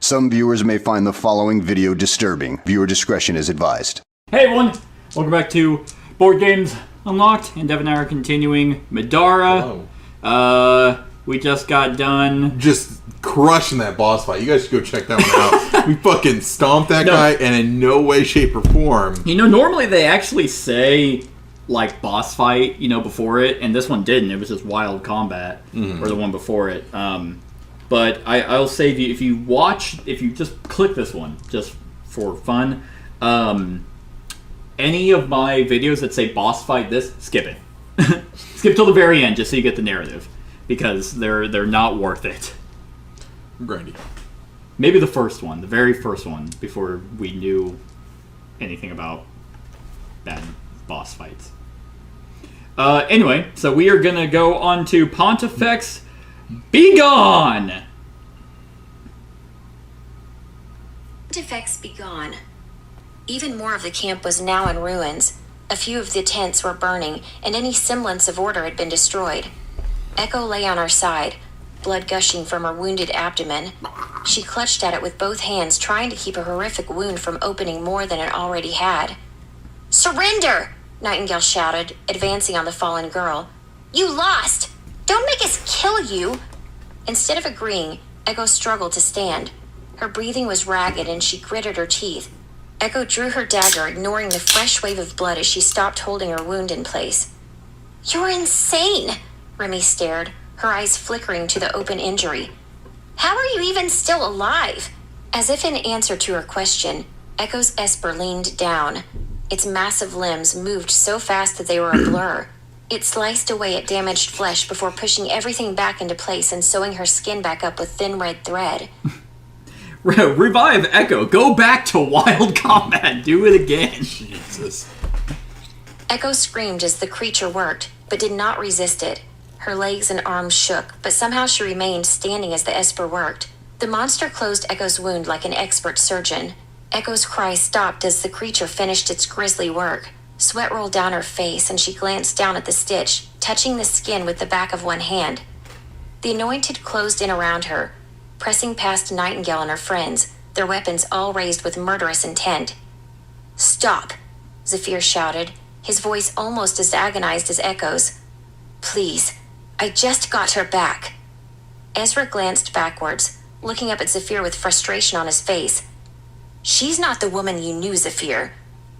Some viewers may find the following video disturbing. Viewer discretion is advised. Hey everyone! Welcome back to Board Games Unlocked, and Dev and I are continuing Middara. Hello. We just got done. Just crushing that boss fight. You guys should go check that one out. We fucking stomped that guy, and in no way, shape, or form. You know, normally they actually say, like, boss fight, you know, before it, and this one didn't. It was just wild combat, or the one before it. But I'll say if you just click this one, just for fun, any of my videos that say boss fight this, skip it. Skip till the very end, just so you get the narrative. Because they're not worth it. Brandy. Maybe the first one, the very first one, before we knew anything about bad boss fights. Anyway, so we are going to go on to Pontifex Be Gone! Pontifex Be Gone. Even more of the camp was now in ruins. A few of the tents were burning, and any semblance of order had been destroyed. Echo lay on her side, blood gushing from her wounded abdomen. She clutched at it with both hands, trying to keep a horrific wound from opening more than it already had. "Surrender!" Nightingale shouted, advancing on the fallen girl. "You lost! Don't make us kill you!" Instead of agreeing, Echo struggled to stand. Her breathing was ragged and she gritted her teeth. Echo drew her dagger, ignoring the fresh wave of blood as she stopped holding her wound in place. "You're insane!" Remy stared, her eyes flickering to the open injury. "How are you even still alive?" As if in answer to her question, Echo's Esper leaned down. Its massive limbs moved so fast that they were a blur. It sliced away at damaged flesh before pushing everything back into place and sewing her skin back up with thin red thread. Revive Echo. Go back to wild combat. Do it again. Jesus. Echo screamed as the creature worked, but did not resist it. Her legs and arms shook, but somehow she remained standing as the Esper worked. The monster closed Echo's wound like an expert surgeon. Echo's cry stopped as the creature finished its grisly work. Sweat rolled down her face, and she glanced down at the stitch, touching the skin with the back of one hand. The Anointed closed in around her, pressing past Nightingale and her friends, their weapons all raised with murderous intent. "Stop!" Zephyr shouted, his voice almost as agonized as Echo's. "Please, I just got her back." Ezra glanced backwards, looking up at Zephyr with frustration on his face. "She's not the woman you knew, Zephyr.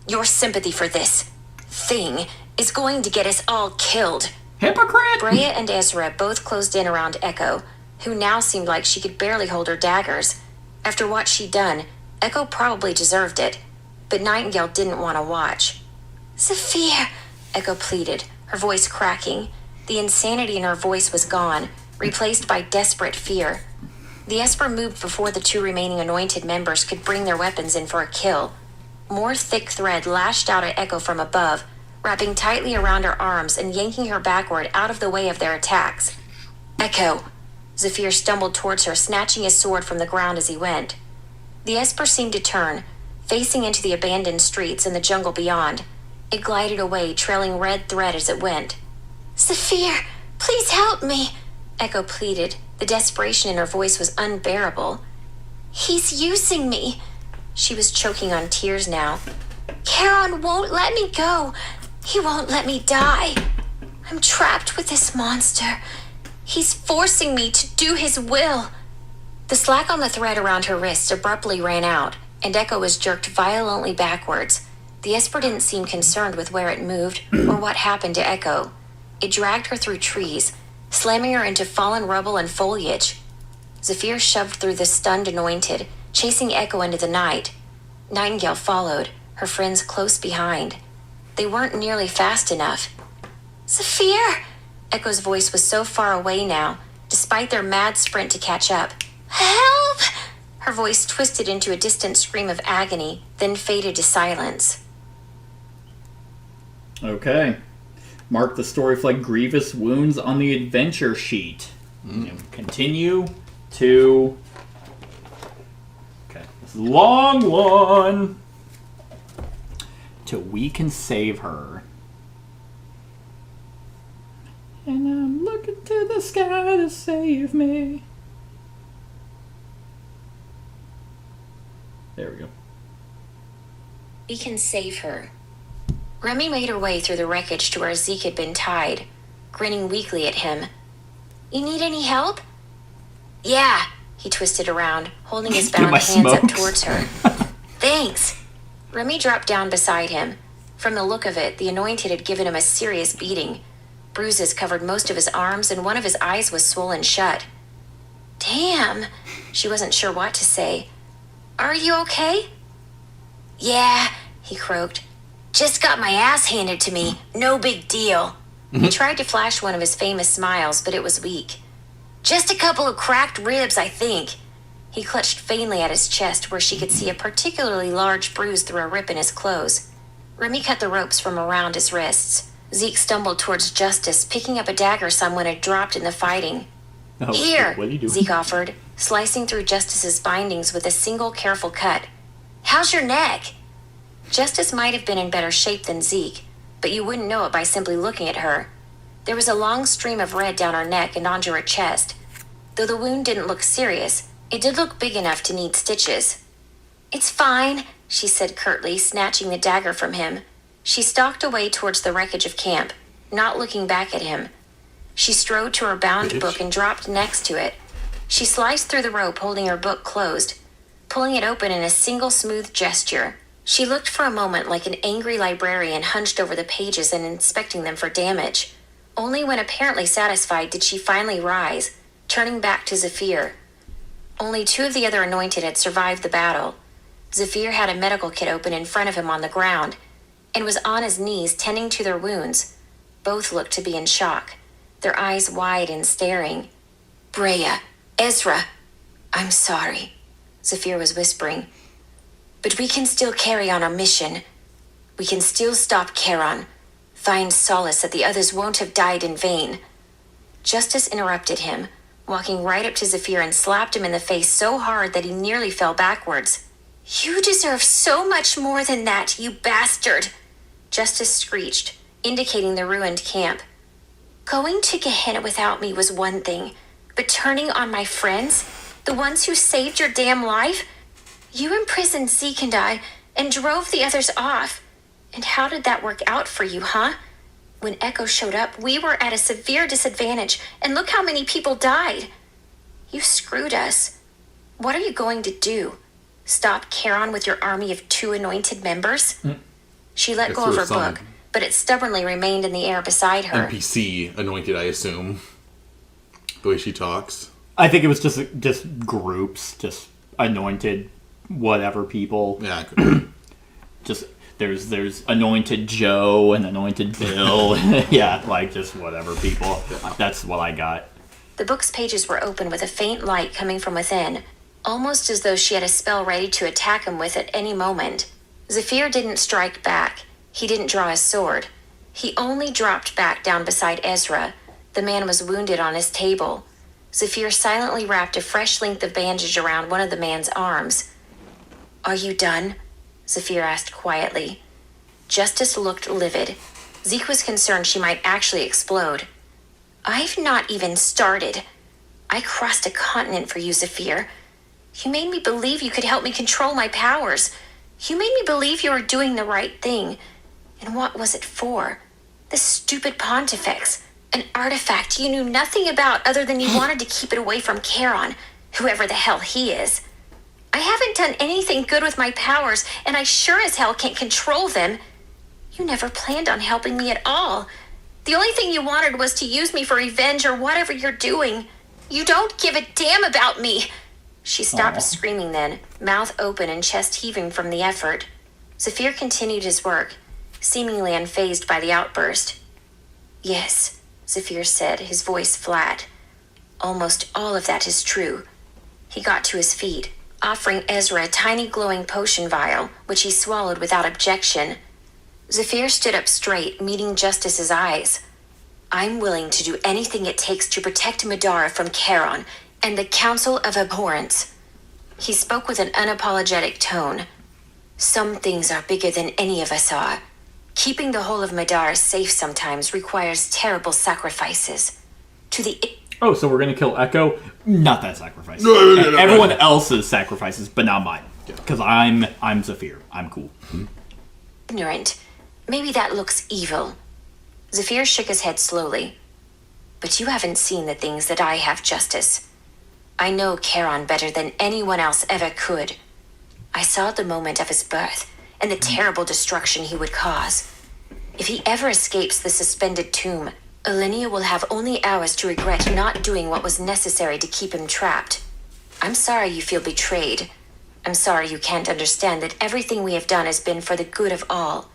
Your sympathy for this thing is going to get us all killed." Hypocrite! Brea and Ezra both closed in around Echo, who now seemed like she could barely hold her daggers. After what she'd done, Echo probably deserved it, but Nightingale didn't want to watch. "Zephyr," Echo pleaded, her voice cracking. The insanity in her voice was gone, replaced by desperate fear. The Esper moved before the two remaining Anointed members could bring their weapons in for a kill. More thick thread lashed out at Echo from above, wrapping tightly around her arms and yanking her backward out of the way of their attacks. "Echo!" Zephyr stumbled towards her, snatching his sword from the ground as he went. The Esper seemed to turn, facing into the abandoned streets and the jungle beyond. It glided away, trailing red thread as it went. "Zephyr, please help me," Echo pleaded. The desperation in her voice was unbearable. "He's using me." She was choking on tears now. "Charon won't let me go. He won't let me die. I'm trapped with this monster. He's forcing me to do his will." The slack on the thread around her wrist abruptly ran out, and Echo was jerked violently backwards. The Esper didn't seem concerned with where it moved or what happened to Echo. It dragged her through trees, slamming her into fallen rubble and foliage. Zephyr shoved through the stunned Anointed, chasing Echo into the night. Nightingale followed, her friends close behind. They weren't nearly fast enough. "Zephyr!" Echo's voice was so far away now, despite their mad sprint to catch up. "Help!" Her voice twisted into a distant scream of agony, then faded to silence. Okay. Mark the story flag grievous wounds on the adventure sheet. And continue to... Okay. This long one. Till we can save her. And I'm looking to the sky to save me. There we go. We can save her. Remy made her way through the wreckage to where Zeke had been tied, grinning weakly at him. You need any help? Yeah. He twisted around, holding his bound hands up towards her. Thanks. Remy dropped down beside him. From the look of it, the Anointed had given him a serious beating. Bruises covered most of his arms, and one of his eyes was swollen shut. Damn. She wasn't sure what to say. Are you okay? Yeah, he croaked. Just got my ass handed to me. No big deal. He tried to flash one of his famous smiles, but it was weak. Just a couple of cracked ribs, I think. He clutched vainly at his chest where she could see a particularly large bruise through a rip in his clothes. Remy cut the ropes from around his wrists. Zeke stumbled towards Justice, picking up a dagger someone had dropped in the fighting. Oh, Here, what are you doing? Zeke offered, slicing through Justice's bindings with a single careful cut. How's your neck? Justice might have been in better shape than Zeke, but you wouldn't know it by simply looking at her. There was a long stream of red down her neck and onto her chest. Though the wound didn't look serious, it did look big enough to need stitches. It's fine, she said curtly, snatching the dagger from him. She stalked away towards the wreckage of camp, not looking back at him. She strode to her bound book and dropped next to it. She sliced through the rope, holding her book closed, pulling it open in a single smooth gesture. She looked for a moment like an angry librarian hunched over the pages and inspecting them for damage. Only when apparently satisfied did she finally rise, turning back to Zephyr. Only 2 of the other Anointed had survived the battle. Zephyr had a medical kit open in front of him on the ground, and was on his knees tending to their wounds. Both looked to be in shock, their eyes wide and staring. Brea, Ezra, I'm sorry, Zephyr was whispering. But we can still carry on our mission. We can still stop Charon. Find solace that the others won't have died in vain. Justice interrupted him, walking right up to Zephyr and slapped him in the face so hard that he nearly fell backwards. You deserve so much more than that, you bastard! Justice screeched, indicating the ruined camp. Going to Gehenna without me was one thing, but turning on my friends, the ones who saved your damn life? You imprisoned Zeke and I, and drove the others off. And how did that work out for you, huh? When Echo showed up, we were at a severe disadvantage, and look how many people died. You screwed us. What are you going to do? Stop Charon with your army of 2 anointed members? She let go of her book, but it stubbornly remained in the air beside her. NPC anointed, I assume. The way she talks. I think it was just groups, just anointed, whatever people. Yeah, I could. Just there's anointed Joe and anointed Bill. Yeah, like just whatever people. That's what I got. The book's pages were open with a faint light coming from within, almost as though she had a spell ready to attack him with at any moment. Zephyr didn't strike back. He didn't draw his sword. He only dropped back down beside Ezra. The man was wounded on his table. Zephyr silently wrapped a fresh length of bandage around one of the man's arms. Are you done? Zephyr asked quietly. Justice looked livid. Zeke was concerned she might actually explode. I've not even started. I crossed a continent for you, Zephyr. You made me believe you could help me control my powers. You made me believe you were doing the right thing. And what was it for? The stupid Pontifex, an artifact you knew nothing about other than you wanted to keep it away from Charon, whoever the hell he is. I haven't done anything good with my powers, and I sure as hell can't control them. You never planned on helping me at all. The only thing you wanted was to use me for revenge or whatever you're doing. You don't give a damn about me. She stopped screaming then, mouth open and chest heaving from the effort. Zephyr continued his work, seemingly unfazed by the outburst. Yes, Zephyr said, his voice flat. Almost all of that is true. He got to his feet, offering Ezra a tiny glowing potion vial, which he swallowed without objection. Zephyr stood up straight, meeting Justice's eyes. I'm willing to do anything it takes to protect Middara from Charon and the Council of Abhorrence. He spoke with an unapologetic tone. Some things are bigger than any of us are. Keeping the whole of Middara safe sometimes requires terrible sacrifices. To the... Oh, so we're gonna kill Echo? Not that sacrifice. No. Everyone else's sacrifices, but not mine. Because I'm Zephyr. I'm cool. Ignorant. Maybe that looks evil. Zephyr shook his head slowly. But you haven't seen the things that I have, Justice. I know Charon better than anyone else ever could. I saw the moment of his birth and the terrible destruction he would cause. If he ever escapes the suspended tomb, Alinea will have only hours to regret not doing what was necessary to keep him trapped. I'm sorry you feel betrayed. I'm sorry you can't understand that everything we have done has been for the good of all.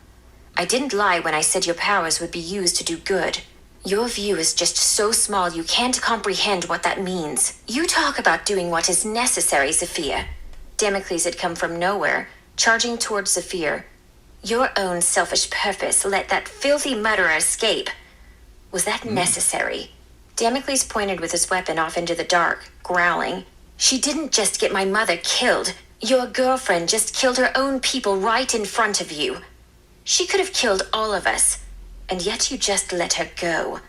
I didn't lie when I said your powers would be used to do good. Your view is just so small you can't comprehend what that means. You talk about doing what is necessary, Zephyr. Damocles had come from nowhere, charging towards Zephyr. Your own selfish purpose let that filthy murderer escape. Was that necessary? Damocles pointed with his weapon off into the dark, growling. She didn't just get my mother killed. Your girlfriend just killed her own people right in front of you. She could have killed all of us, and yet you just let her go.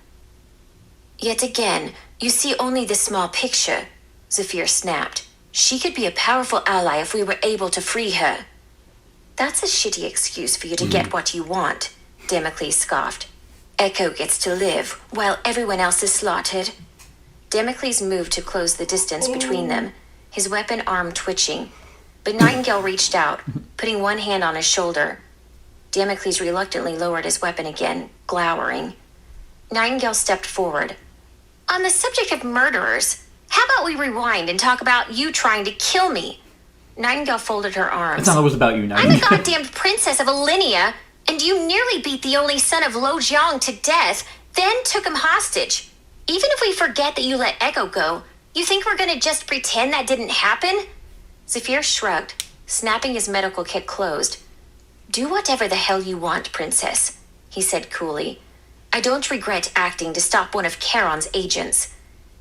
Yet again, you see only the small picture, Zephyr snapped. She could be a powerful ally if we were able to free her. That's a shitty excuse for you to get what you want, Damocles scoffed. Echo gets to live, while everyone else is slaughtered. Damocles moved to close the distance between them, his weapon arm twitching. But Nightingale reached out, putting one hand on his shoulder. Damocles reluctantly lowered his weapon again, glowering. Nightingale stepped forward. On the subject of murderers, how about we rewind and talk about you trying to kill me? Nightingale folded her arms. It's not always about you, I'm Nightingale. the goddamn princess of Alinea, and you nearly beat the only son of Lo Jiang to death, then took him hostage. Even if we forget that you let Echo go, you think we're gonna just pretend that didn't happen? Zephyr shrugged, snapping his medical kit closed. Do whatever the hell you want, princess, he said coolly. I don't regret acting to stop one of Charon's agents.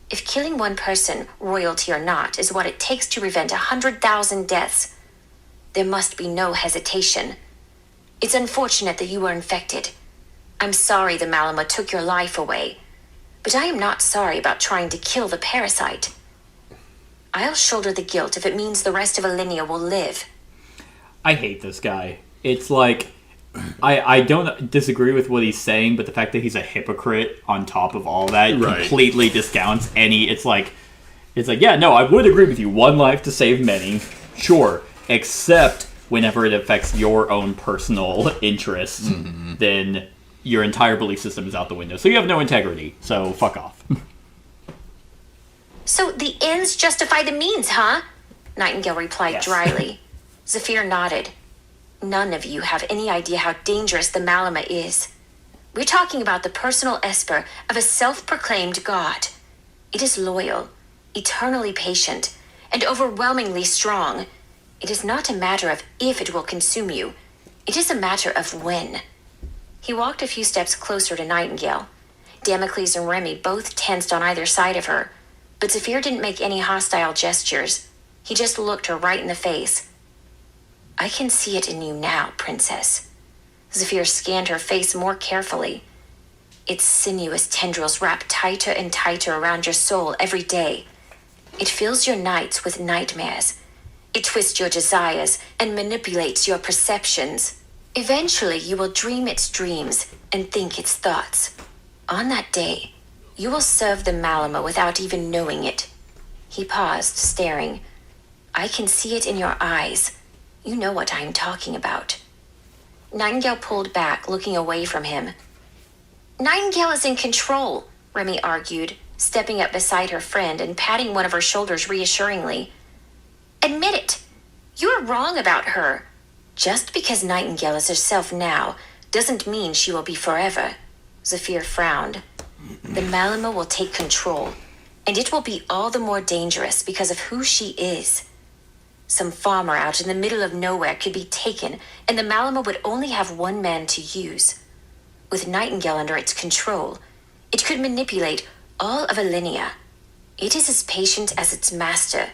If killing one person, royalty or not, is what it takes to prevent 100,000 deaths, there must be no hesitation. It's unfortunate that you were infected. I'm sorry the Malama took your life away, but I am not sorry about trying to kill the parasite. I'll shoulder the guilt if it means the rest of Alinea will live. I hate this guy. It's like, I don't disagree with what he's saying, but the fact that he's a hypocrite on top of all that completely discounts any. It's like, yeah, no, I would agree with you. One life to save many, sure, except whenever it affects your own personal interests, then your entire belief system is out the window. So you have no integrity. So fuck off. So the ends justify the means, huh? Nightingale replied Yes. dryly. Zephyr nodded. None of you have any idea how dangerous the Malama is. We're talking about the personal esper of a self-proclaimed god. It is loyal, eternally patient, and overwhelmingly strong. It is not a matter of if it will consume you. It is a matter of when. He walked a few steps closer to Nightingale. Damocles and Remy both tensed on either side of her, but Zephyr didn't make any hostile gestures. He just looked her right in the face. I can see it in you now, princess. Zephyr scanned her face more carefully. Its sinuous tendrils wrap tighter and tighter around your soul every day. It fills your nights with nightmares. It twists your desires and manipulates your perceptions. Eventually, you will dream its dreams and think its thoughts. On that day, you will serve the Malama without even knowing it. He paused, staring. I can see it in your eyes. You know what I am talking about. Nightingale pulled back, looking away from him. Nightingale is in control, Remy argued, stepping up beside her friend and patting one of her shoulders reassuringly. Admit it. You're wrong about her. Just because Nightingale is herself now doesn't mean she will be forever. Zephyr frowned. The Malama will take control, and it will be all the more dangerous because of who she is. Some farmer out in the middle of nowhere could be taken, and the Malama would only have one man to use. With Nightingale under its control, it could manipulate all of Alinea. It is as patient as its master.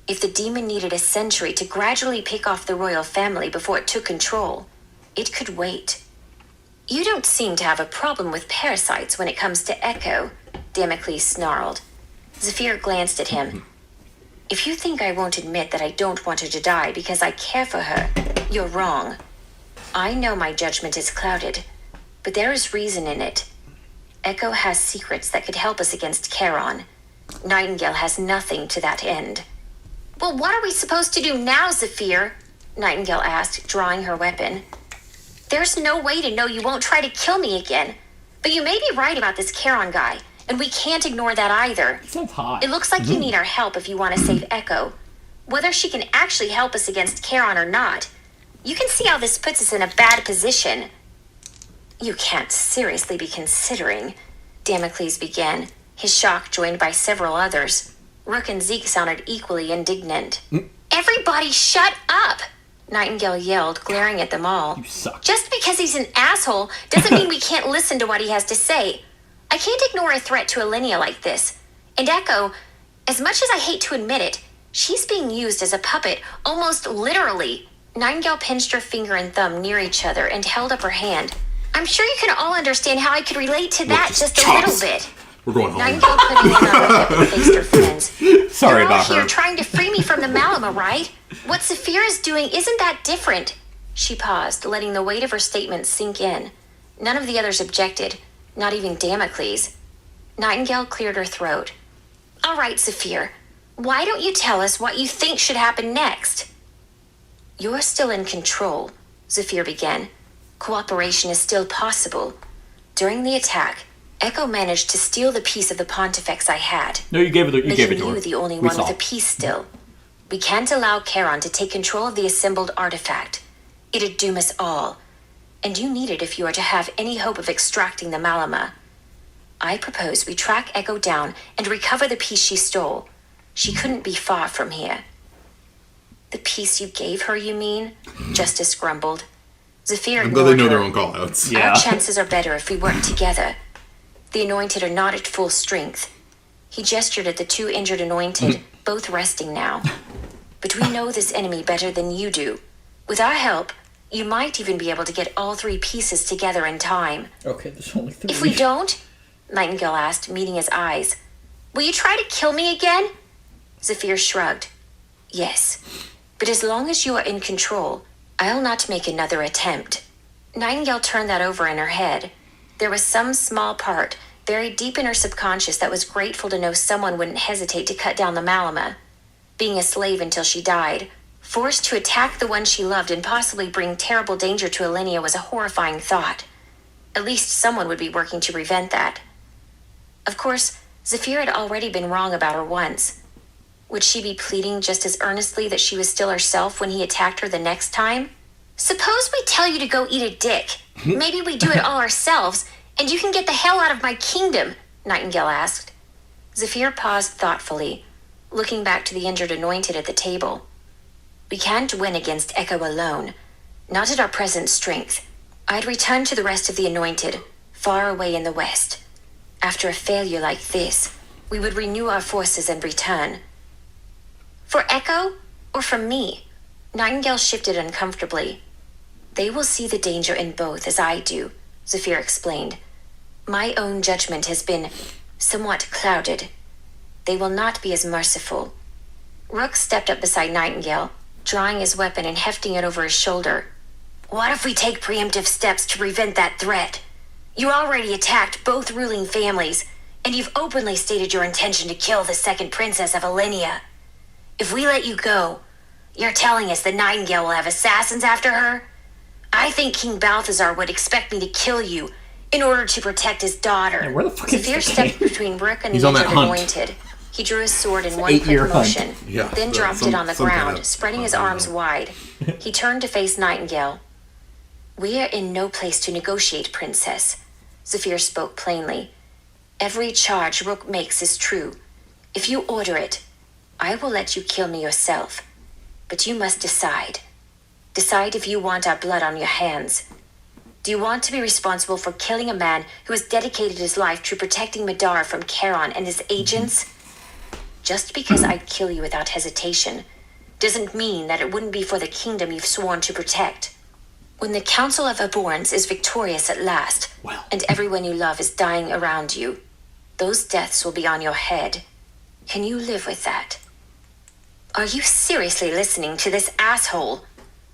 If the demon needed a century to gradually pick off the royal family before it took control, it could wait. You don't seem to have a problem with parasites when it comes to Echo, Damocles snarled. Zephyr glanced at him. If you think I won't admit that I don't want her to die because I care for her, you're wrong. I know my judgment is clouded, but there is reason in it. Echo has secrets that could help us against Charon. Nightingale has nothing to that end. Well, what are we supposed to do now, Zephyr? Nightingale asked, drawing her weapon. There's no way to know you won't try to kill me again. But you may be right about this Charon guy, and we can't ignore that either. Sounds hot. It looks like you need our help if you want to save Echo. Whether she can actually help us against Charon or not, you can see how this puts us in a bad position. You can't seriously be considering, Damocles began, his shock joined by several others. Rook and Zeke sounded equally indignant. Everybody shut up! Nightingale yelled, glaring at them all. You suck. Just because he's an asshole doesn't mean we can't listen to what he has to say. I can't ignore a threat to Alinea like this. And Echo, as much as I hate to admit it, she's being used as a puppet, almost literally. Nightingale pinched her finger and thumb near each other and held up her hand. I'm sure you can all understand how I could relate to that just a little bit. We're going home. Nightingale put a hand on her hip and faced her friends. Sorry You're all about here her. trying to free me from the Malama, right? What Zephyr is doing isn't that different. She paused, letting the weight of her statement sink in. None of the others objected, not even Damocles. Nightingale cleared her throat. All right, Zephyr, why don't you tell us what you think should happen next? You're still in control, Zephyr began. Cooperation is still possible. During the attack, Echo managed to steal the piece of the Pontifex I had. No, you gave it. You gave Making it to her. you the only We one with saw. a piece still. We can't allow Charon to take control of the assembled artifact. It'd doom us all. And you need it if you are to have any hope of extracting the Malama. I propose we track Echo down and recover the piece she stole. She couldn't be far from here. The piece you gave her, you mean? Justice grumbled. Zephyr I'm glad they ignored know their her. own callouts. Yeah. Our chances are better if we work together. The Anointed are not at full strength. He gestured at the two injured Anointed, both resting now. But we know this enemy better than you do. With our help, you might even be able to get all three pieces together in time. Okay, there's only 3. If we don't, Nightingale asked, meeting his eyes, will you try to kill me again? Zephyr shrugged. Yes, but as long as you are in control, I'll not make another attempt. Nightingale turned that over in her head. There was some small part, buried deep in her subconscious, that was grateful to know someone wouldn't hesitate to cut down the Malama. Being a slave until she died, forced to attack the one she loved and possibly bring terrible danger to Alinea was a horrifying thought. At least someone would be working to prevent that. Of course, Zephyr had already been wrong about her once. Would she be pleading just as earnestly that she was still herself when he attacked her the next time? Suppose we tell you to go eat a dick. Maybe we do it all ourselves, and you can get the hell out of my kingdom, Nightingale asked. Zephyr paused thoughtfully, looking back to the injured Anointed at the table. We can't win against Echo alone, not at our present strength. I'd return to the rest of the Anointed, far away in the west. After a failure like this, we would renew our forces and return. For Echo, or from me? Nightingale shifted uncomfortably. They will see the danger in both, as I do, Zephyr explained. My own judgment has been somewhat clouded. They will not be as merciful. Rook stepped up beside Nightingale, drawing his weapon and hefting it over his shoulder. What if we take preemptive steps to prevent that threat? You already attacked both ruling families, and you've openly stated your intention to kill the second princess of Alinea. If we let you go, you're telling us that Nightingale will have assassins after her? I think King Balthazar would expect me to kill you in order to protect his daughter. Hey, where the fuck is Zephyr the stepped king? between Rook and He's the on that injured hunt. Anointed. He drew his sword in one 8-year quick hunt. motion, Yeah, then dropped some- it on the some kind ground, of- spreading his arms wide. He turned to face Nightingale. We are in no place to negotiate, Princess. Zephyr spoke plainly. Every charge Rook makes is true. If you order it, I will let you kill me yourself. But you must decide. Decide if you want our blood on your hands. Do you want to be responsible for killing a man who has dedicated his life to protecting Middara from Charon and his agents? Just because I'd kill you without hesitation doesn't mean that it wouldn't be for the kingdom you've sworn to protect. When the Council of Abhorrence is victorious at last, and everyone you love is dying around you, those deaths will be on your head. Can you live with that? Are you seriously listening to this asshole?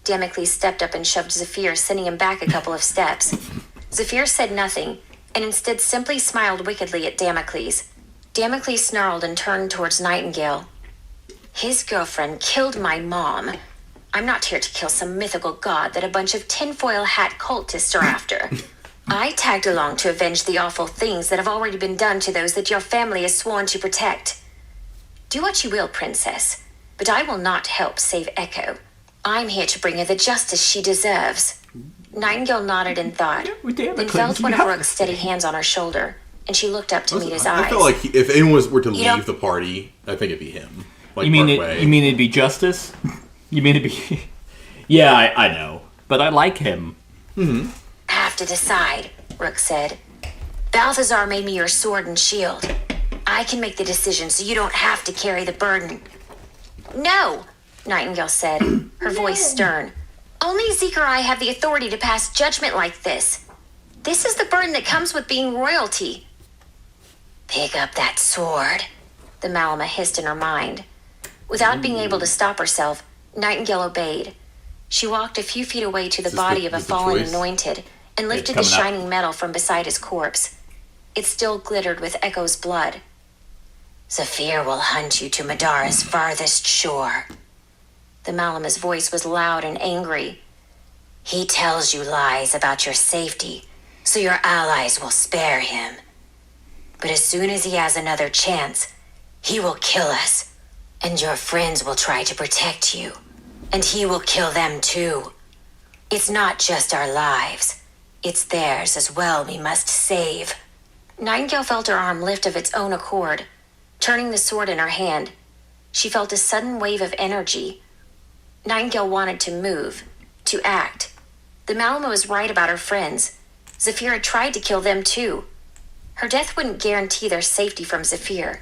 Damocles stepped up and shoved Zephyr, sending him back a couple of steps. Zephyr said nothing, and instead simply smiled wickedly at Damocles. Damocles snarled and turned towards Nightingale. His girlfriend killed my mom. I'm not here to kill some mythical god that a bunch of tinfoil hat cultists are after. I tagged along to avenge the awful things that have already been done to those that your family has sworn to protect. Do what you will, princess, but I will not help save Echo. I'm here to bring her the justice she deserves. Nightingale nodded in thought, then felt one of Rook's steady hands on her shoulder, and she looked up to meet his eyes. I feel like if anyone were to leave the party, I think it'd be him. Like, you mean it'd be Justice? You mean it'd be... Yeah, I know, but I like him. I have to decide, Rook said. Balthazar made me your sword and shield. I can make the decision so you don't have to carry the burden. No, Nightingale said, her voice stern. Only Zeke or I have the authority to pass judgment like this. This is the burden that comes with being royalty. Pick up that sword, the Malama hissed in her mind. Without being able to stop herself, Nightingale obeyed. She walked a few feet away to the body of a fallen anointed and lifted the shining metal from beside his corpse. It still glittered with Echo's blood. Zephyr will hunt you to Middara's farthest shore. The Malama's voice was loud and angry. He tells you lies about your safety, so your allies will spare him. But as soon as he has another chance, he will kill us, and your friends will try to protect you, and he will kill them too. It's not just our lives, it's theirs as well we must save. Nightingale felt her arm lift of its own accord. Turning the sword in her hand, she felt a sudden wave of energy. Nightingale wanted to move, to act. The Malama was right about her friends. Zephyr had tried to kill them too. Her death wouldn't guarantee their safety from Zephyr.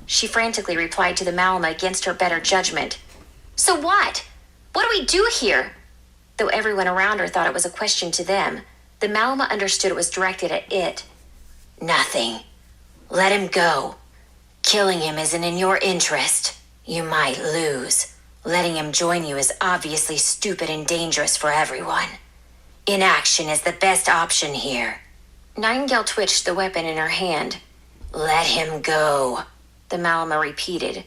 She frantically replied to the Malama against her better judgment. So what? What do we do here? Though everyone around her thought it was a question to them, the Malama understood it was directed at it. Nothing. Let him go. Killing him isn't in your interest. You might lose. Letting him join you is obviously stupid and dangerous for everyone. Inaction is the best option here. Nightingale twitched the weapon in her hand. Let him go, the Malama repeated.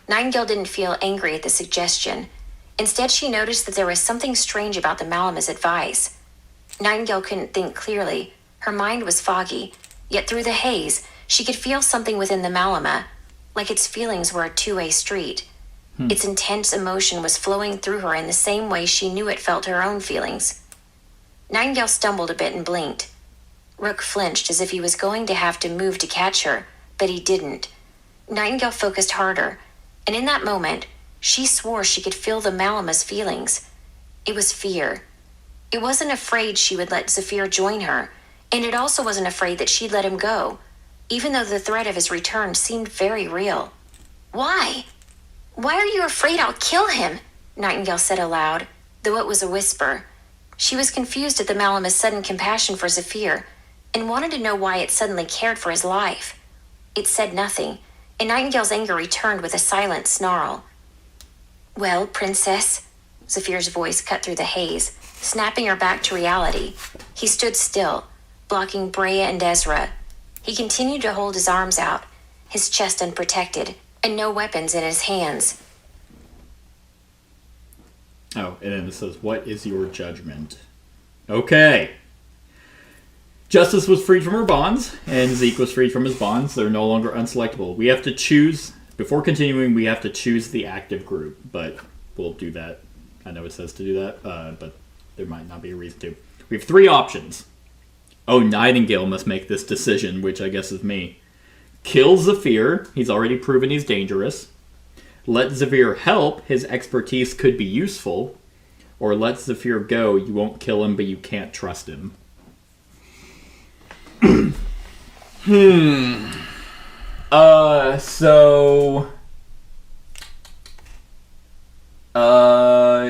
Nightingale didn't feel angry at the suggestion. Instead, she noticed that there was something strange about the Malama's advice. Nightingale couldn't think clearly. Her mind was foggy. Yet through the haze, she could feel something within the Malama, like its feelings were a two-way street. Its intense emotion was flowing through her in the same way she knew it felt her own feelings. Nightingale stumbled a bit and blinked. Rook flinched as if he was going to have to move to catch her, but he didn't. Nightingale focused harder, and in that moment, she swore she could feel the Malama's feelings. It was fear. It wasn't afraid she would let Zephyr join her, and it also wasn't afraid that she'd let him go, even though the threat of his return seemed very real. Why? Why are you afraid I'll kill him? Nightingale said aloud, though it was a whisper. She was confused at the Malama's sudden compassion for Zephyr, and wanted to know why it suddenly cared for his life. It said nothing, and Nightingale's anger returned with a silent snarl. Well, princess, Zephyr's voice cut through the haze, snapping her back to reality. He stood still, blocking Brea and Ezra. He continued to hold his arms out, his chest unprotected, and no weapons in his hands. Oh, and then it says, what is your judgment? Okay. Justice was freed from her bonds, and Zeke was freed from his bonds. They're no longer unselectable. We have to choose, before continuing, we have to choose the active group, but we'll do that. I know it says to do that, but there might not be a reason to. We have three options. Oh, Nightingale must make this decision, which I guess is me. Kill Zephyr. He's already proven he's dangerous. Let Zephyr help. His expertise could be useful. Or let Zephyr go. You won't kill him, but you can't trust him.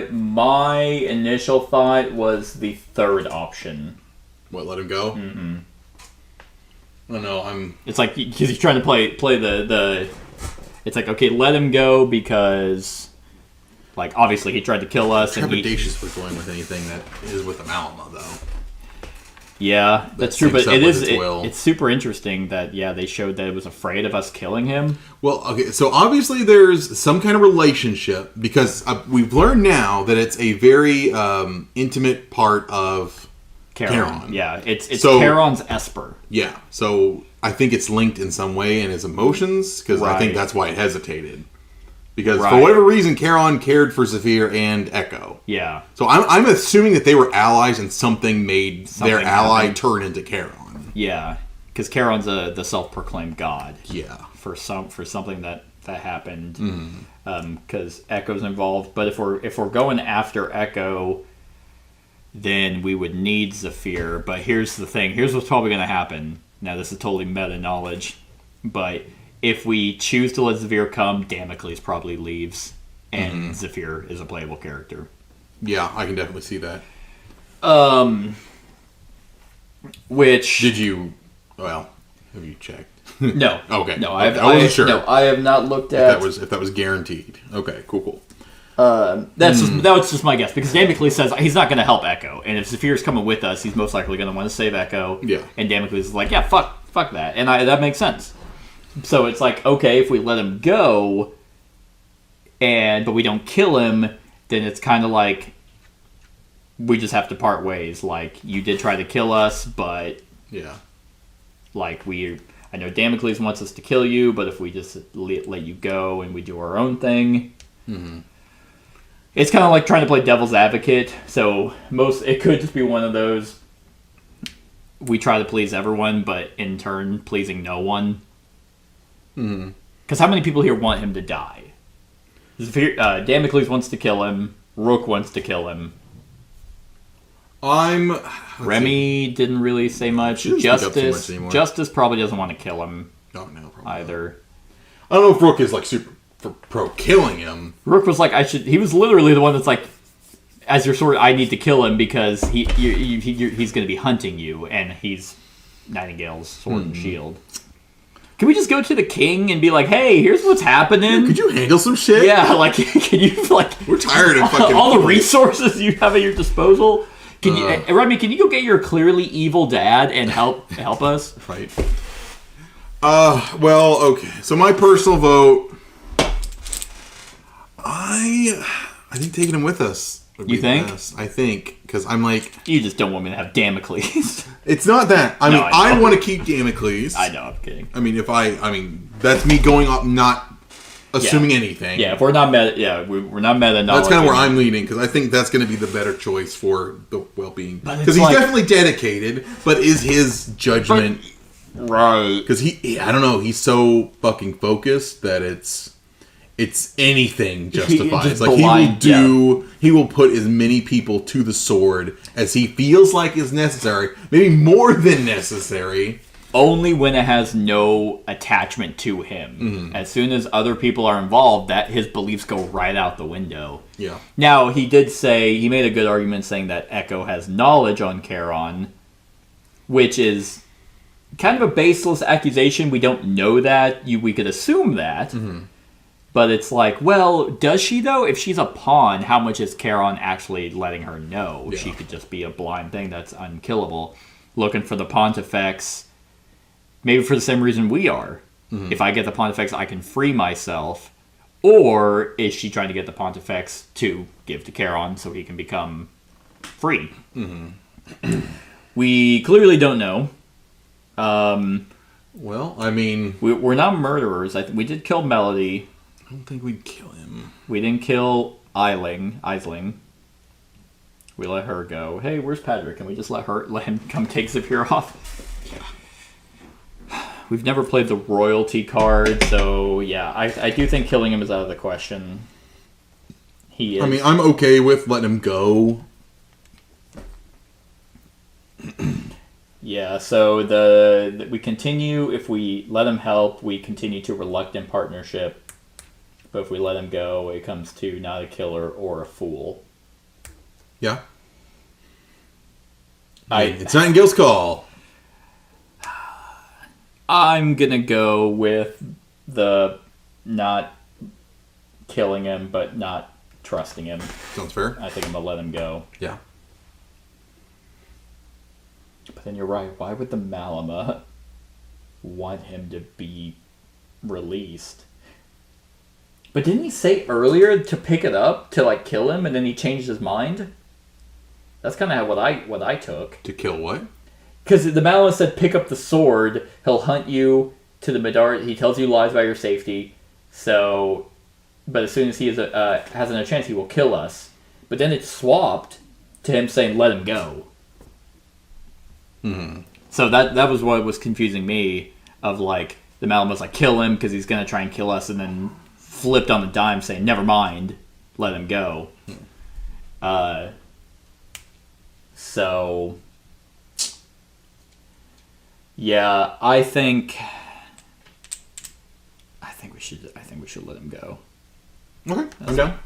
My initial thought was the third option. What, let him go? Mm-hmm. I don't know, It's like, because he's trying to play the It's like, okay, let him go because, like, obviously he tried to kill us. And Trepidatious with going with anything that is with the Malum, though. Yeah, that's true, but it's super interesting that, they showed that it was afraid of us killing him. Well, okay, so obviously there's some kind of relationship, because we've learned now that it's a very intimate part of Charon. Yeah, it's Charon's Esper. Yeah, so I think it's linked in some way in his emotions, because I think that's why it hesitated. Because for whatever reason, Charon cared for Zephyr and Echo. Yeah. So I'm assuming that they were allies and something made their ally turn into Charon. Yeah, because Charon's the self-proclaimed god. Yeah. For something that happened, because Echo's involved. But if we're going after Echo, then we would need Zephyr. But here's the thing. Here's what's probably going to happen. Now, this is totally meta knowledge, but if we choose to let Zephyr come, Damocles probably leaves, and Zephyr is a playable character. Yeah, I can definitely see that. Which did you? Well, have you checked? No. Okay. No, I wasn't sure. No, I have not looked at if that was guaranteed. Okay. Cool. That was just my guess, because Damocles says he's not going to help Echo, and if Zephyr's coming with us, he's most likely going to want to save Echo. Yeah. And Damocles is like, yeah, fuck that, and that makes sense. So it's like, okay, if we let him go, but we don't kill him, then it's kind of like we just have to part ways. Like, you did try to kill us, but like I know Damocles wants us to kill you, but if we just let you go and we do our own thing, it's kind of like trying to play devil's advocate. So it could just be one of those, we try to please everyone, but in turn pleasing no one. Because how many people here want him to die? Damocles wants to kill him. Rook wants to kill him. Remy didn't really say much. Justice probably doesn't want to kill him. Oh, no, probably either. I don't know if Rook is like super pro killing him. Rook was like, he was literally the one that's like, as your sword, I need to kill him because he's going to be hunting you, and he's Nightingale's sword and shield. Can we just go to the king and be like, hey, here's what's happening? Could you handle some shit? Yeah, like, can you, like... We're tired of fucking... all the resources you have at your disposal. Remy, can you go get your clearly evil dad and help us? Right. Well, okay. So my personal vote... I think taking him with us would be the best. I think, because I'm like... You just don't want me to have Damocles. It's not that. I mean, I want to keep Damocles. I know, I'm kidding. I mean, that's me going up, not assuming anything. Yeah, if we're not meta, we're not meta. That's kind of where I'm leaning, because I think that's going to be the better choice for the well-being. Because he's definitely dedicated, but is his judgment right? Because I don't know, he's so fucking focused that it's anything justifies. He will put as many people to the sword as he feels like is necessary, maybe more than necessary. Only when it has no attachment to him. As soon as other people are involved, that his beliefs go right out the window. Yeah. Now, he made a good argument saying that Echo has knowledge on Charon, which is kind of a baseless accusation. We don't know that. We could assume that. But it's like, well, does she, though? If she's a pawn, how much is Charon actually letting her know? Yeah. She could just be a blind thing that's unkillable. Looking for the Pontifex, maybe for the same reason we are. If I get the Pontifex, I can free myself. Or is she trying to get the Pontifex to give to Charon so he can become free? We clearly don't know. Well, I mean... We're not murderers. We did kill Melody. I don't think we'd kill him. We didn't kill Aisling. We let her go. Hey, where's Patrick? Can we just let him come take Zephyr off? Yeah. We've never played the royalty card, so yeah, I do think killing him is out of the question. He is. I mean, I'm okay with letting him go. Yeah, so we continue. If we let him help, we continue to reluctant partnership. But if we let him go, it comes to not a killer or a fool. Yeah. It's Nightingale's call. I'm gonna go with the not killing him, but not trusting him. Sounds fair. I think I'm gonna let him go. Yeah. But then you're right. Why would the Malama want him to be released? But didn't he say earlier to pick it up to like kill him, and then he changed his mind? That's kind of what I took. To kill what? Because the Malama said, "Pick up the sword. He'll hunt you to the Middara. He tells you lies about your safety. So, but as soon as he has a chance, he will kill us." But then it's swapped to him saying, "Let him go." Hmm. So that was what was confusing me. Of like the Malama was like, "Kill him," because he's gonna try and kill us, and then flipped on the dime, saying, "Never mind, let him go." So yeah, I think we should let him go. Okay, I'm down.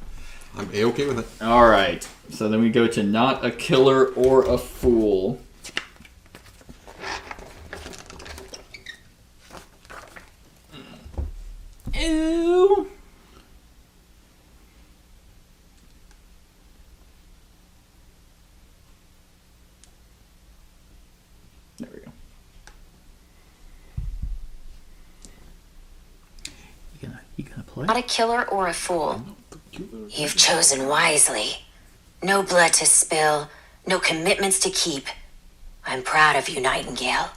I'm A-okay with it. All right. So then we go to not a killer or a fool. Ew. There we go. You gonna play? Not a killer or a fool. You've chosen wisely. No blood to spill, no commitments to keep. I'm proud of you, Nightingale.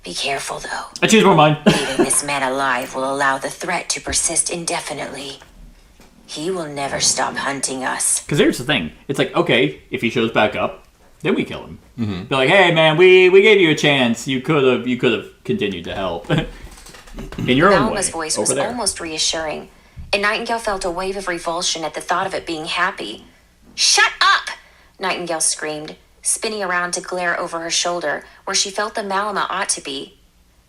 Be careful, though. I choose more mine. Leaving this man alive will allow the threat to persist indefinitely. He will never stop hunting us. Because here's the thing. It's like, okay, if he shows back up, then we kill him. Mm-hmm. They're like, hey, man, we gave you a chance. You could have continued to help. In your own way. Malama's voice was almost reassuring, and Nightingale felt a wave of revulsion at the thought of it being happy. Shut up! Nightingale screamed, spinning around to glare over her shoulder, where she felt the Malama ought to be.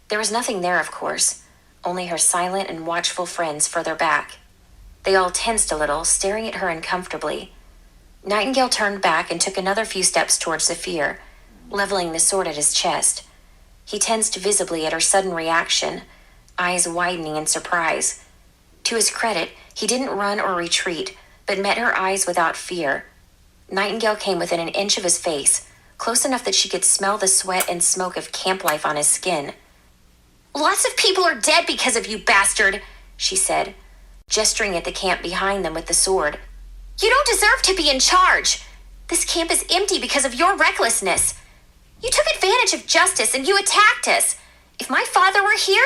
There was nothing there, of course, only her silent and watchful friends further back. They all tensed a little, staring at her uncomfortably. Nightingale turned back and took another few steps towards Zephyr, leveling the sword at his chest. He tensed visibly at her sudden reaction, eyes widening in surprise. To his credit, he didn't run or retreat, but met her eyes without fear. Nightingale came within an inch of his face, close enough that she could smell the sweat and smoke of camp life on his skin. Lots of people are dead because of you, bastard, she said, gesturing at the camp behind them with the sword. You don't deserve to be in charge. This camp is empty because of your recklessness. You took advantage of justice and you attacked us. If my father were here,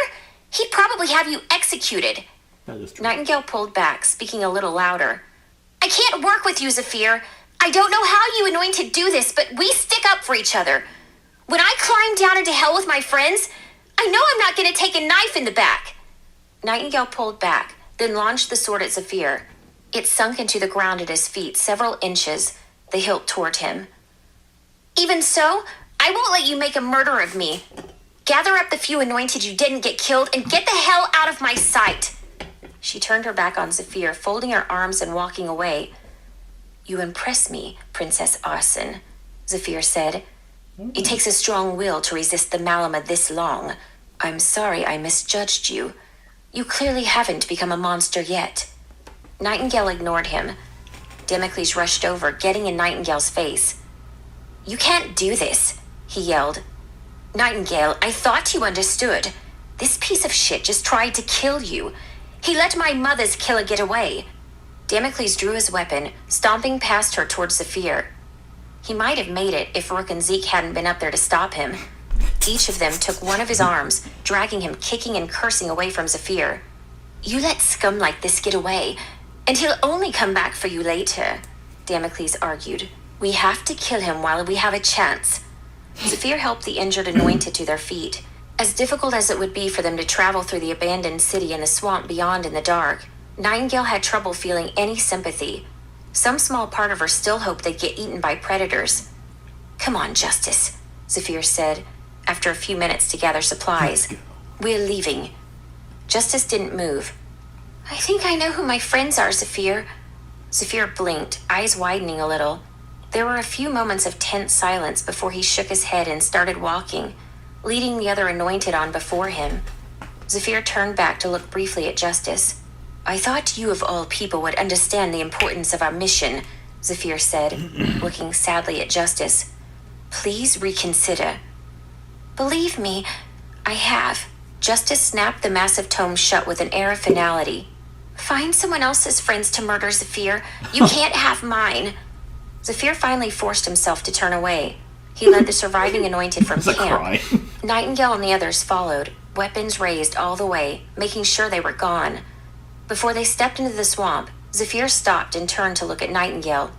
he'd probably have you executed. That is true. Nightingale pulled back, speaking a little louder. I can't work with you, Zephyr. I don't know how you anointed do this, but we stick up for each other. When I climb down into hell with my friends, I know I'm not going to take a knife in the back. Nightingale pulled back, then launched the sword at Zephyr. It sunk into the ground at his feet several inches, the hilt toward him. Even so, I won't let you make a murderer of me. Gather up the few anointed you didn't get killed and get the hell out of my sight. She turned her back on Zephyr, folding her arms and walking away. You impress me, Princess Arson, Zephyr said. It takes a strong will to resist the Malama this long. I'm sorry I misjudged you. You clearly haven't become a monster yet. Nightingale ignored him. Damocles rushed over, getting in Nightingale's face. You can't do this, he yelled. Nightingale, I thought you understood. This piece of shit just tried to kill you. He let my mother's killer get away. Damocles drew his weapon, stomping past her towards Zephyr. He might have made it if Rook and Zeke hadn't been up there to stop him. Each of them took one of his arms, dragging him kicking and cursing away from Zephyr. You let scum like this get away, and he'll only come back for you later, Damocles argued. We have to kill him while we have a chance. Zephyr helped the injured anointed to their feet. As difficult as it would be for them to travel through the abandoned city and the swamp beyond in the dark, Nightingale had trouble feeling any sympathy. Some small part of her still hoped they'd get eaten by predators. Come on, Justice, Zephyr said, after a few minutes to gather supplies. We're leaving. Justice didn't move. I think I know who my friends are, Zephyr. Zephyr blinked, eyes widening a little. There were a few moments of tense silence before he shook his head and started walking, leading the other anointed on before him. Zephyr turned back to look briefly at Justice. I thought you of all people would understand the importance of our mission, Zephyr said, looking sadly at Justice. Please reconsider. Believe me, I have. Justice snapped the massive tome shut with an air of finality. Find someone else's friends to murder Zephyr. You can't have mine. Zephyr finally forced himself to turn away. He led the surviving anointed from camp. Nightingale and the others followed, weapons raised all the way, making sure they were gone. Before they stepped into the swamp, Zephyr stopped and turned to look at Nightingale.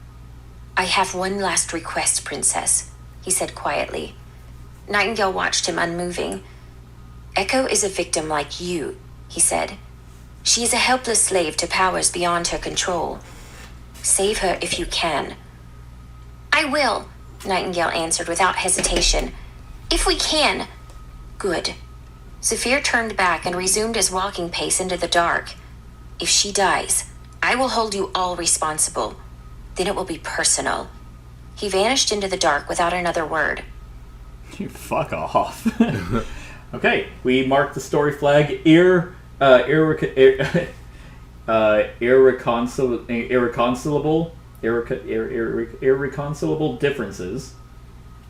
I have one last request, Princess, he said quietly. Nightingale watched him unmoving. Echo is a victim like you, he said. She is a helpless slave to powers beyond her control. Save her if you can. I will, Nightingale answered without hesitation. If we can. Good. Zephyr turned back and resumed his walking pace into the dark. If she dies, I will hold you all responsible. Then it will be personal. He vanished into the dark without another word. You fuck off. Okay, we mark the story flag irreconcilable differences.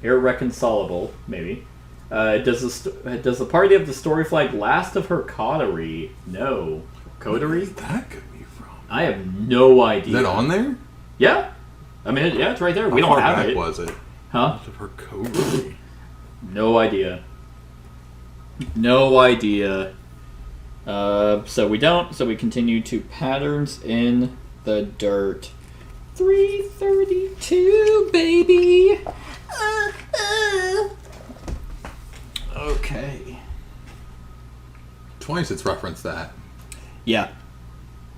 Irreconcilable, maybe. Does the party have the story flag last of her coterie? No. Coterie? Where's that could be from? I have no idea. Is that on there? Yeah. I mean, yeah, it's right there. We How don't far have back it. was it? Huh? Last of her coterie. No idea. No idea. So we don't. So we continue to patterns in the dirt. 332, baby. Okay. Twice it's referenced that. Yeah.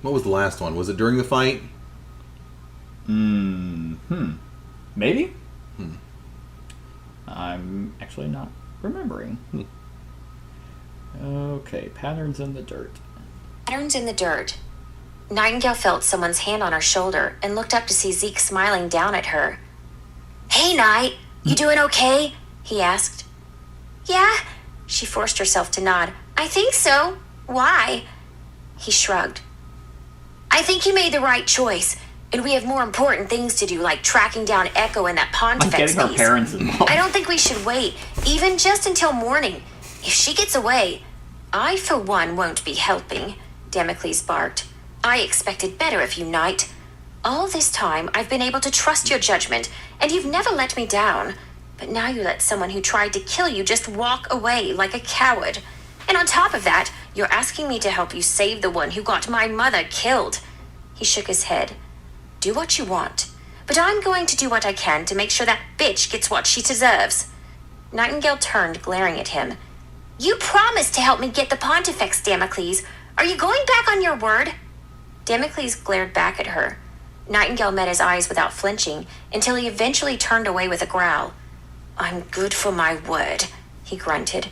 What was the last one? Was it during the fight? Maybe? I'm actually not remembering. Okay, patterns in the dirt. Patterns in the dirt. Nightingale felt someone's hand on her shoulder and looked up to see Zeke smiling down at her. Hey, Night, you doing okay? He asked. Yeah, she forced herself to nod. I think so. Why? He shrugged. I think you made the right choice, and we have more important things to do, like tracking down Echo and that I'm Pontifex getting our piece. parents involved. I don't think we should wait, even just until morning. If she gets away, I, for one, won't be helping, Damocles barked. I expected better of you, Knight. All this time, I've been able to trust your judgment, and you've never let me down. But now you let someone who tried to kill you just walk away like a coward. And on top of that, you're asking me to help you save the one who got my mother killed. He shook his head. Do what you want, but I'm going to do what I can to make sure that bitch gets what she deserves. Nightingale turned, glaring at him. You promised to help me get the Pontifex, Damocles. Are you going back on your word? Damocles glared back at her. Nightingale met his eyes without flinching until he eventually turned away with a growl. I'm good for my word, he grunted.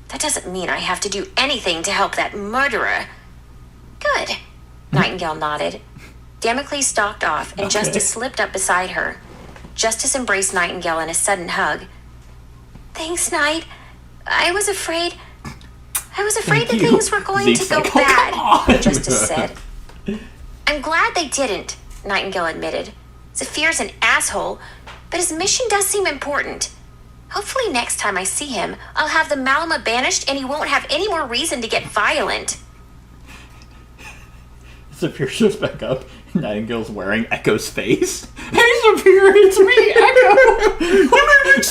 That doesn't mean I have to do anything to help that murderer. Good, Nightingale nodded. Damocles stalked off, and Justice slipped up beside her. Justice embraced Nightingale in a sudden hug. Thanks, Knight. I was afraid that things were going to go bad, Justice said. I'm glad they didn't, Nightingale admitted. Zephyr's an asshole, but his mission does seem important. Hopefully next time I see him, I'll have the Malum banished and he won't have any more reason to get violent. Zephyr shows back up. Nightingale's wearing Echo's face. Hey, Zephyr, it's me, Echo! You made me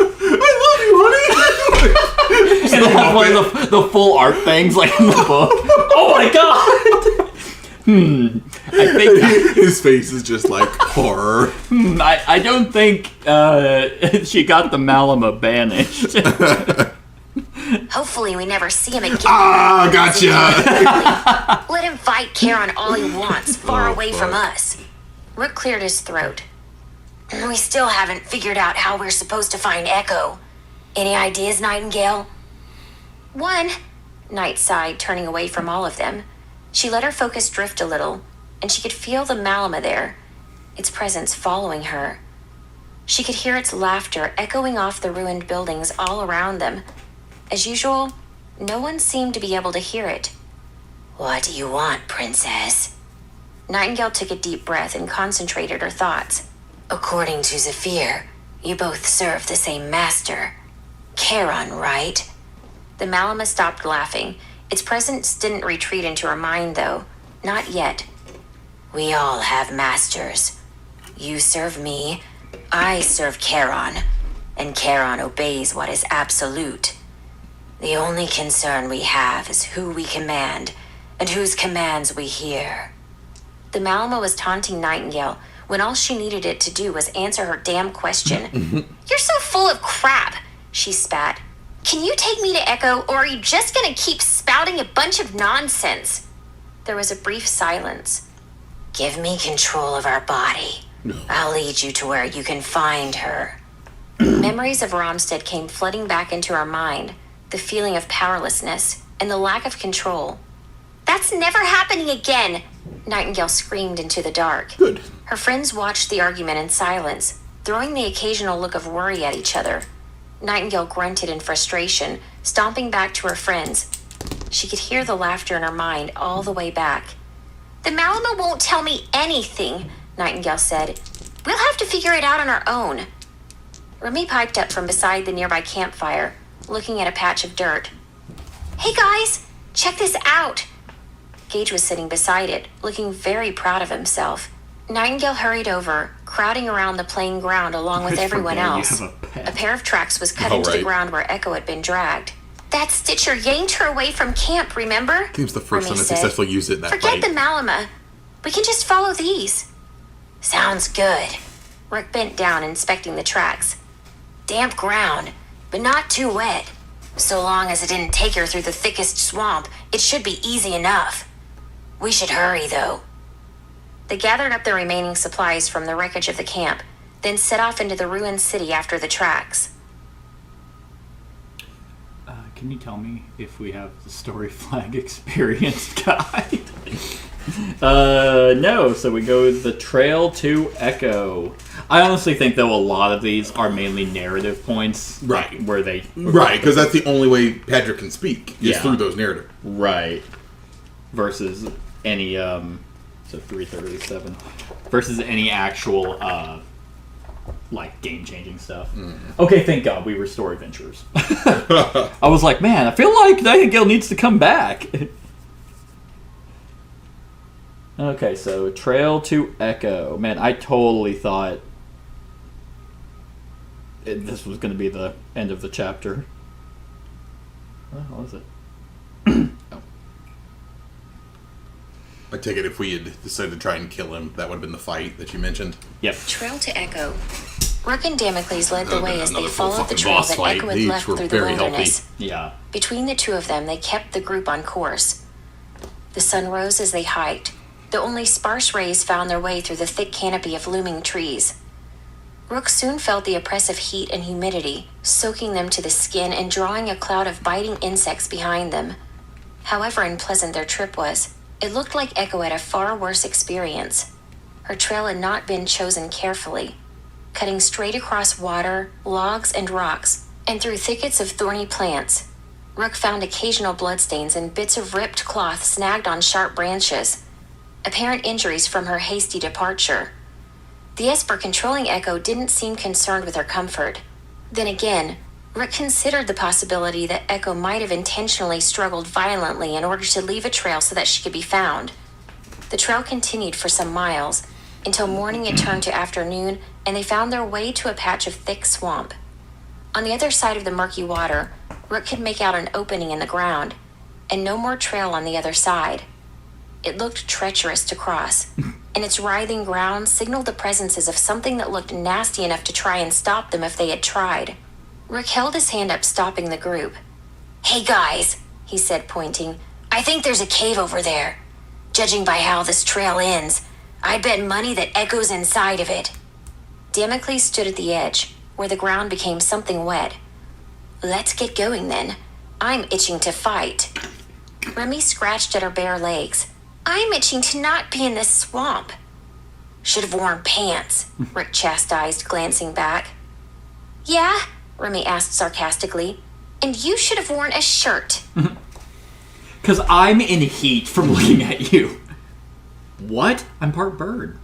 I love you, honey! And they have one of the full art things, like in the book. Oh my god! I think His face is just like horror. I don't think she got the Malama banished. Hopefully we never see him again. Ah, gotcha! Let him fight Charon all he wants, far Oh, away from fuck. us. Rook cleared his throat. We still haven't figured out how we're supposed to find Echo. Any ideas, Nightingale? One, Night sighed, turning away from all of them. She let her focus drift a little, and she could feel the Malama there, its presence following her. She could hear its laughter echoing off the ruined buildings all around them. As usual, no one seemed to be able to hear it. What do you want, princess? Nightingale took a deep breath and concentrated her thoughts. According to Zephyr, you both serve the same master. Charon, right? The Malama stopped laughing. Its presence didn't retreat into her mind, though. Not yet. We all have masters. You serve me, I serve Charon, and Charon obeys what is absolute. The only concern we have is who we command, and whose commands we hear. The Malama was taunting Nightingale when all she needed it to do was answer her damn question. You're so full of crap, she spat. Can you take me to Echo, or are you just gonna keep spouting a bunch of nonsense? There was a brief silence. Give me control of our body. I'll lead you to where you can find her. Memories of Romstead came flooding back into her mind, the feeling of powerlessness and the lack of control. That's never happening again, Nightingale screamed into the dark. Good. Her friends watched the argument in silence, throwing the occasional look of worry at each other. Nightingale grunted in frustration, stomping back to her friends. She could hear the laughter in her mind all the way back. The Malama won't tell me anything, Nightingale said. We'll have to figure it out on our own. Remy piped up from beside the nearby campfire, looking at a patch of dirt. Hey guys, check this out. Gage was sitting beside it, looking very proud of himself. Nightingale hurried over, crowding around the playing ground along with everyone else. A pair of tracks was cut into the ground where Echo had been dragged. That Stitcher yanked her away from camp, remember? Seems the first time I Remy successfully used it in that Forget fight. the Malama. We can just follow these. Sounds good. Rick bent down, inspecting the tracks. Damp ground, but not too wet. So long as it didn't take her through the thickest swamp, it should be easy enough. We should hurry, though. They gathered up the remaining supplies from the wreckage of the camp, then set off into the ruined city after the tracks. Can you tell me if we have the story flag experience guide? No, so we go with the Trail to Echo. I honestly think, though, a lot of these are mainly narrative points. Right. Where they... Right, because that's the only way Patrick can speak, is through those narratives. Right. Versus any, so 337. Versus any actual, game-changing stuff. Okay, thank God we were story adventurers. I was like, man, I feel like Nightingale needs to come back. Okay, so Trail to Echo. Man, I totally thought this was going to be the end of the chapter. What the hell is it? I take it if we had decided to try and kill him, that would have been the fight that you mentioned. Yep. Trail to Echo. Rook and Damocles led the way as they Another full followed the fucking trail boss that fight. Echo had These left were through the very wilderness. healthy. Yeah. Between the two of them, they kept the group on course. The sun rose as they hiked, though only sparse rays found their way through the thick canopy of looming trees. Rook soon felt the oppressive heat and humidity, soaking them to the skin and drawing a cloud of biting insects behind them. However unpleasant their trip was, it looked like Echo had a far worse experience. Her trail had not been chosen carefully, cutting straight across water, logs, and rocks, and through thickets of thorny plants. Rook found occasional bloodstains and bits of ripped cloth snagged on sharp branches, apparent injuries from her hasty departure. The Esper controlling Echo didn't seem concerned with her comfort. Then again, Rook considered the possibility that Echo might have intentionally struggled violently in order to leave a trail so that she could be found. The trail continued for some miles, until morning it turned to afternoon, and they found their way to a patch of thick swamp. On the other side of the murky water, Rook could make out an opening in the ground, and no more trail on the other side. It looked treacherous to cross, and its writhing ground signaled the presences of something that looked nasty enough to try and stop them if they had tried. Rook held his hand up, stopping the group. Hey guys, he said, pointing. I think there's a cave over there. Judging by how this trail ends, I'd bet money that Echo's inside of it. Damocles stood at the edge, where the ground became something wet. Let's get going then. I'm itching to fight. Remy scratched at her bare legs. I'm itching to not be in this swamp. Should have worn pants, Rick chastised, glancing back. Yeah? Remy asked sarcastically. And you should have worn a shirt. Because I'm in heat from looking at you. What? I'm part bird.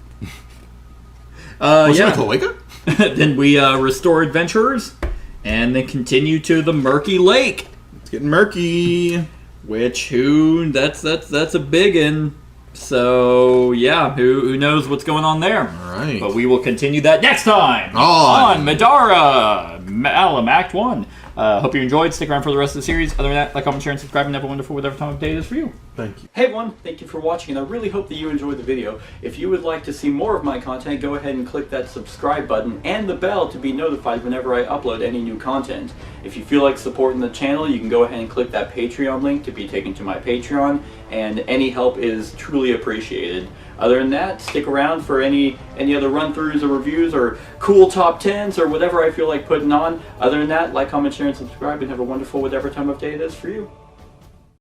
Was yeah. it a cloaca? Then we restore adventurers, and then continue to the murky lake. It's getting murky. Which that's a biggin. So yeah, who knows what's going on there? All right. But we will continue that next time On Middara Malum Act 1. Hope you enjoyed. Stick around for the rest of the series. Other than that, like, comment, share, and subscribe, and have a wonderful whatever time of day it is for you. Thank you. Hey everyone, thank you for watching, and I really hope that you enjoyed the video. If you would like to see more of my content, go ahead and click that subscribe button and the bell to be notified whenever I upload any new content. If you feel like supporting the channel, you can go ahead and click that Patreon link to be taken to my Patreon, and any help is truly appreciated. Other than that, stick around for any other run-throughs or reviews or cool top 10s or whatever I feel like putting on. Other than that, like, comment, share, and subscribe, and have a wonderful whatever time of day it is for you.